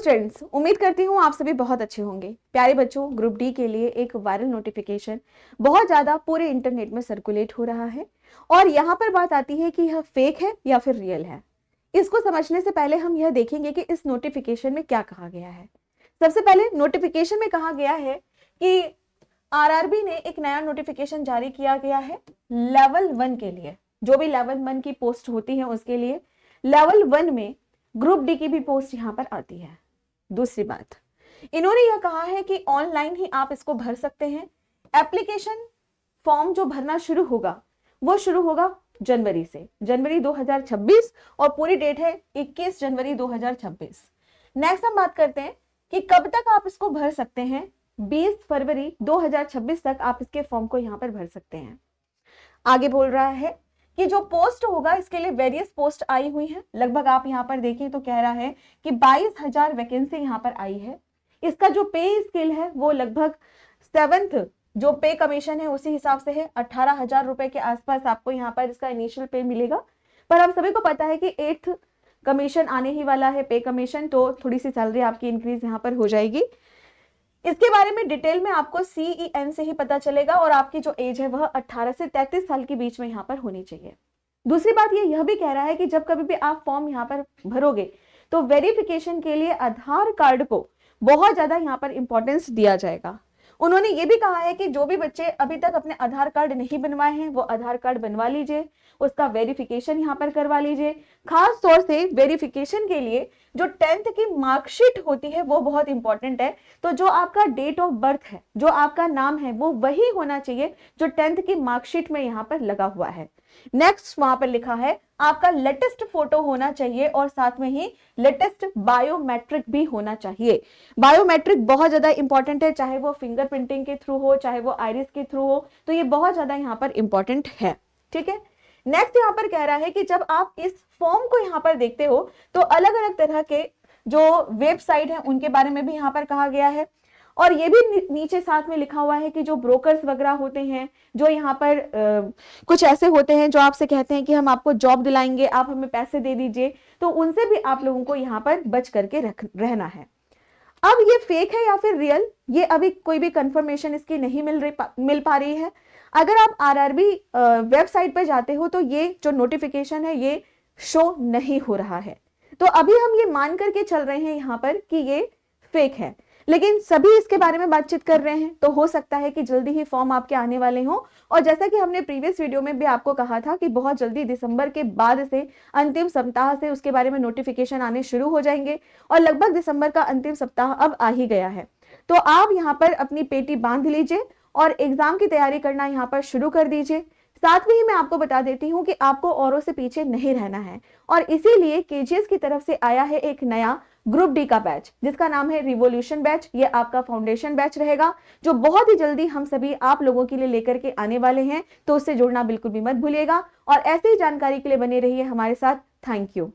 Students, उम्मीद करती हूँ आप सभी बहुत अच्छे होंगे। प्यारे बच्चों, ग्रुप डी के लिए एक वायरल नोटिफिकेशन बहुत ज्यादा पूरे इंटरनेट में सर्कुलेट हो रहा है और यहाँ पर बात आती है कि यह फेक है या फिर रियल है। इसको समझने से पहले हम यह देखेंगे कि इस नोटिफिकेशन में क्या कहा गया है। सबसे पहले नोटिफिकेशन में कहा गया है कि आरआरबी ने एक नया नोटिफिकेशन जारी किया गया है लेवल 1 के लिए। जो भी लेवल 1 की पोस्ट होती है उसके लिए लेवल 1 में ग्रुप डी की भी पोस्ट यहां पर आती है। दूसरी बात, इन्होंने यह कहा है कि ऑनलाइन ही आप इसको भर सकते हैं। एप्लीकेशन फॉर्म जो भरना शुरू होगा वो शुरू होगा जनवरी से, जनवरी 2026 और पूरी डेट है 21 जनवरी 2026। नेक्स्ट हम बात करते हैं कि कब तक आप इसको भर सकते हैं। 20 फरवरी 2026 तक आप इसके फॉर्म को यहां पर भर सकते हैं। आगे बोल रहा है कि जो पोस्ट होगा इसके लिए वेरियस पोस्ट आई हुई है। लगभग आप यहाँ पर देखें तो कह रहा है कि 22,000 वैकेंसी यहाँ पर आई है। इसका जो पे स्केल है वो लगभग 7th जो पे कमीशन है उसी हिसाब से है। 18,000 रुपए के आसपास आपको यहाँ पर इसका इनिशियल पे मिलेगा। पर हम सभी को पता है कि 8th कमीशन आने ही वाला है, पे कमीशन, तो थोड़ी सी सैलरी आपकी इंक्रीज यहाँ पर हो जाएगी। इसके बारे में डिटेल में आपको CEN से ही पता चलेगा और आपकी जो एज है वह 18 से 33 साल के बीच में यहाँ पर होनी चाहिए। दूसरी बात यह भी कह रहा है कि जब कभी भी आप फॉर्म यहाँ पर भरोगे तो वेरिफिकेशन के लिए आधार कार्ड को बहुत ज्यादा यहाँ पर इंपॉर्टेंस दिया जाएगा। उन्होंने ये भी कहा है कि जो भी बच्चे अभी तक अपने आधार कार्ड नहीं बनवाए हैं वो आधार कार्ड बनवा लीजिए, उसका वेरिफिकेशन यहाँ पर करवा लीजिए। खास तौर से वेरिफिकेशन के लिए जो 10th की मार्कशीट होती है वो बहुत इंपॉर्टेंट है। तो जो आपका डेट ऑफ बर्थ है, जो आपका नाम है, वो वही होना चाहिए जो 10th की मार्कशीट में यहाँ पर लगा हुआ है। नेक्स्ट वहां पर लिखा है आपका लेटेस्ट फोटो होना चाहिए और साथ में ही लेटेस्ट बायोमेट्रिक भी होना चाहिए। बायोमेट्रिक बहुत ज्यादा इंपॉर्टेंट है, चाहे वो फिंगरप्रिंटिंग के थ्रू हो, चाहे वो आइरिस के थ्रू हो, तो ये बहुत ज्यादा यहाँ पर इंपॉर्टेंट है। ठीक है। नेक्स्ट यहाँ पर कह रहा है कि जब आप इस फॉर्म को यहाँ पर देखते हो तो अलग अलग तरह के जो वेबसाइट है उनके बारे में भी यहाँ पर कहा गया है और ये भी नीचे साथ में लिखा हुआ है कि जो ब्रोकर्स वगैरह होते हैं, जो यहाँ पर कुछ ऐसे होते हैं जो आपसे कहते हैं कि हम आपको जॉब दिलाएंगे, आप हमें पैसे दे दीजिए, तो उनसे भी आप लोगों को यहाँ पर बच करके रहना है। अब ये फेक है या फिर रियल, ये अभी कोई भी कंफर्मेशन इसकी नहीं मिल पा रही है। अगर आप आरआरबी वेबसाइट पर जाते हो तो ये जो नोटिफिकेशन है ये शो नहीं हो रहा है। तो अभी हम ये मान करके चल रहे हैं यहाँ पर कि ये फेक है, लेकिन सभी इसके बारे में बातचीत कर रहे हैं, तो हो सकता है कि जल्दी ही फॉर्म आपके आने वाले हों। और जैसा कि हमने प्रीवियस वीडियो में भी आपको कहा था कि बहुत जल्दी दिसंबर के बाद से अंतिम सप्ताह से उसके बारे में नोटिफिकेशन आने शुरू हो जाएंगे और लगभग दिसंबर का अंतिम सप्ताह अब आ ही गया है। तो आप यहाँ पर अपनी पेटी बांध लीजिए और एग्जाम की तैयारी करना यहाँ पर शुरू कर दीजिए। साथ में ही मैं आपको बता देती हूँ कि आपको औरों से पीछे नहीं रहना है और इसीलिए केजीएस की तरफ से आया है एक नया ग्रुप डी का बैच जिसका नाम है रिवॉल्यूशन बैच। ये आपका फाउंडेशन बैच रहेगा जो बहुत ही जल्दी हम सभी आप लोगों के लिए लेकर के आने वाले हैं, तो उससे जुड़ना बिल्कुल भी मत भूलिएगा और ऐसी ही जानकारी के लिए बने रहिए हमारे साथ। Thank you.